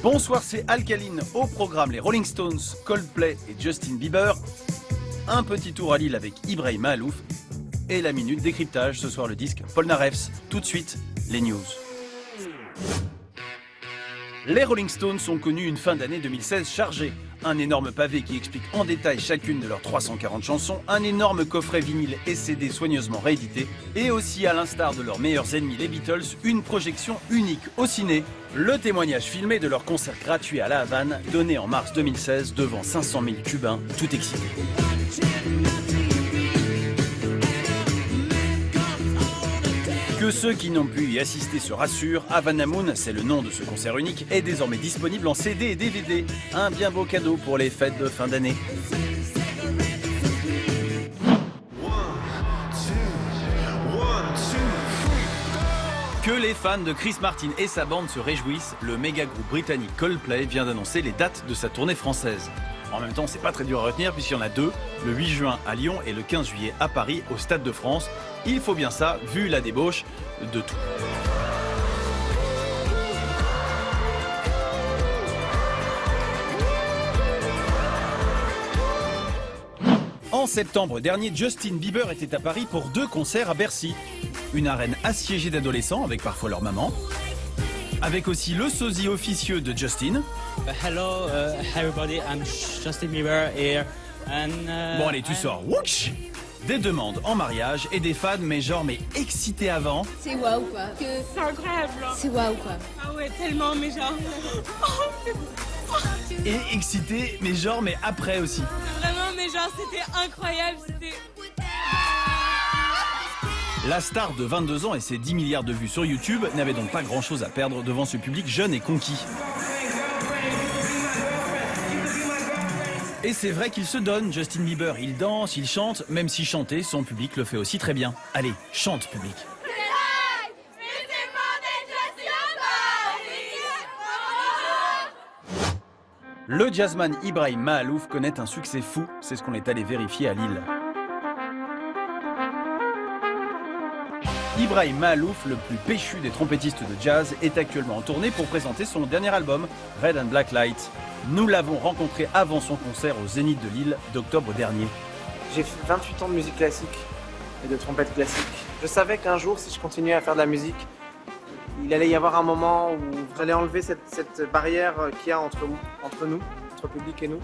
Bonsoir, c'est Alkaline. Au programme, les Rolling Stones, Coldplay et Justin Bieber. Un petit tour à Lille avec Ibrahim Mahalouf. Et la minute décryptage, ce soir le disque Polnareff. Tout de suite, les news. Les Rolling Stones ont connu une fin d'année 2016 chargée. Un énorme pavé qui explique en détail chacune de leurs 340 chansons, un énorme coffret vinyle et CD soigneusement réédité, et aussi, à l'instar de leurs meilleurs ennemis les Beatles, une projection unique au ciné. Le témoignage filmé de leur concert gratuit à La Havane, donné en mars 2016 devant 500 000 Cubains, tout excités. Que ceux qui n'ont pu y assister se rassurent, Havana Moon, c'est le nom de ce concert unique, est désormais disponible en CD et DVD. Un bien beau cadeau pour les fêtes de fin d'année. Que les fans de Chris Martin et sa bande se réjouissent, le méga groupe britannique Coldplay vient d'annoncer les dates de sa tournée française. En même temps, c'est pas très dur à retenir puisqu'il y en a deux, le 8 juin à Lyon et le 15 juillet à Paris, au Stade de France. Il faut bien ça, vu la débauche de tout. En septembre dernier, Justin Bieber était à Paris pour 2 concerts à Bercy. Une arène assiégée d'adolescents, avec parfois leur maman. Avec aussi le sosie officieux de Justin. Hello everybody, I'm Justin Bieber here. Bon allez, tu sors. Wouch! Des demandes en mariage et des fans, mais excités avant. C'est waouh quoi. C'est incroyable. Hein. C'est waouh quoi. Ah ouais, tellement, mais genre... Et excités, mais après aussi. Vraiment, mais genre, c'était incroyable, c'était... La star de 22 ans et ses 10 milliards de vues sur YouTube n'avait donc pas grand-chose à perdre devant ce public jeune et conquis. Et c'est vrai qu'il se donne, Justin Bieber, il danse, il chante, même si chanter, son public le fait aussi très bien. Allez, chante public. Le jazzman Ibrahim Mahalouf connaît un succès fou, c'est ce qu'on est allé vérifier à Lille. Ibrahim Mahalouf, le plus péchu des trompettistes de jazz, est actuellement en tournée pour présenter son dernier album, Red and Black Light. Nous l'avons rencontré avant son concert au Zénith de Lille d'octobre dernier. J'ai fait 28 ans de musique classique et de trompette classique. Je savais qu'un jour, si je continuais à faire de la musique, il allait y avoir un moment où j'allais enlever cette barrière qu'il y a entre nous, entre public et nous,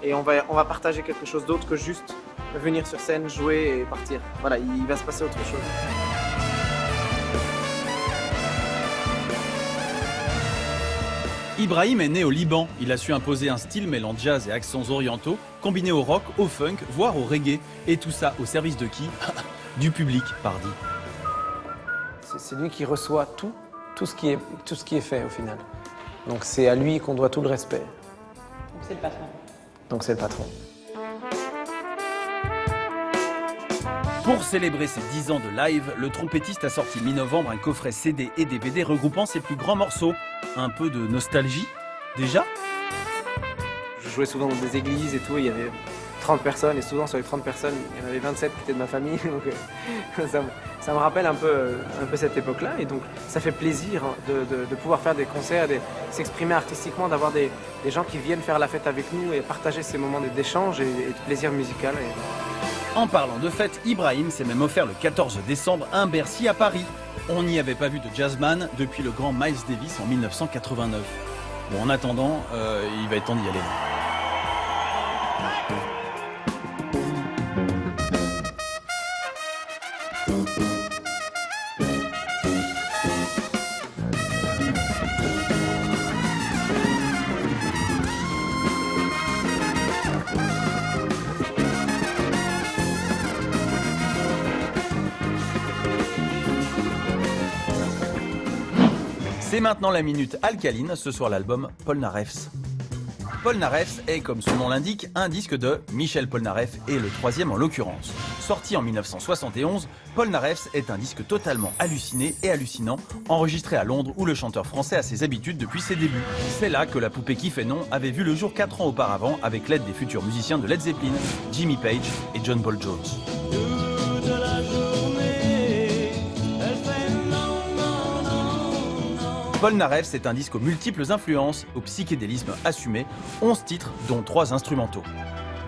et on va partager quelque chose d'autre que juste venir sur scène, jouer et partir. Voilà, il va se passer autre chose. Ibrahim est né au Liban. Il a su imposer un style mêlant jazz et accents orientaux, combiné au rock, au funk, voire au reggae. Et tout ça au service de qui? Du public, pardi. C'est lui qui reçoit tout ce qui est fait au final. Donc c'est à lui qu'on doit tout le respect. Donc c'est le patron. Donc c'est le patron. Pour célébrer ses 10 ans de live, le trompettiste a sorti mi-novembre un coffret CD et DVD regroupant ses plus grands morceaux. Un peu de nostalgie, déjà? Je jouais souvent dans des églises et tout, il y avait 30 personnes, et souvent sur les 30 personnes, il y en avait 27 qui étaient de ma famille, donc ça me rappelle un peu cette époque-là, et donc ça fait plaisir de pouvoir faire des concerts, s'exprimer artistiquement, d'avoir des gens qui viennent faire la fête avec nous et partager ces moments d'échange et de plaisir musical. En parlant de fête, Ibrahim s'est même offert le 14 décembre un Bercy à Paris. On n'y avait pas vu de jazzman depuis le grand Miles Davis en 1989. Bon, en attendant, il va être temps d'y aller. C'est maintenant la minute alcaline, ce soir l'album Polnareff. Polnareff est, comme son nom l'indique, un disque de Michel Polnareff et le troisième en l'occurrence. Sorti en 1971, Polnareff est un disque totalement halluciné et hallucinant, enregistré à Londres où le chanteur français a ses habitudes depuis ses débuts. C'est là que la poupée qui fait nom avait vu le jour 4 ans auparavant avec l'aide des futurs musiciens de Led Zeppelin, Jimmy Page et John Paul Jones. Polnareff, c'est un disque aux multiples influences, au psychédélisme assumé, 11 titres dont 3 instrumentaux.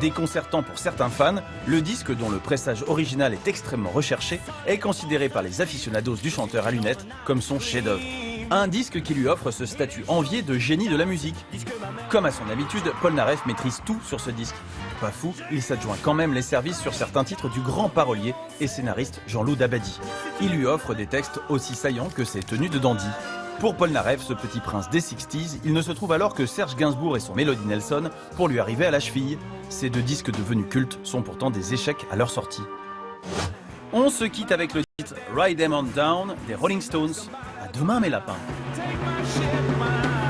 Déconcertant pour certains fans, le disque dont le pressage original est extrêmement recherché est considéré par les aficionados du chanteur à lunettes comme son chef-d'œuvre. Un disque qui lui offre ce statut envié de génie de la musique. Comme à son habitude, Polnareff maîtrise tout sur ce disque. Pas fou, il s'adjoint quand même les services sur certains titres du grand parolier et scénariste Jean-Loup Dabadi. Il lui offre des textes aussi saillants que ses tenues de dandy. Pour Polnareff, ce petit prince des 60s, il ne se trouve alors que Serge Gainsbourg et son Melody Nelson pour lui arriver à la cheville. Ces deux disques devenus cultes sont pourtant des échecs à leur sortie. On se quitte avec le titre Ride 'Em On Down des Rolling Stones. À demain mes lapins. Take my shit, my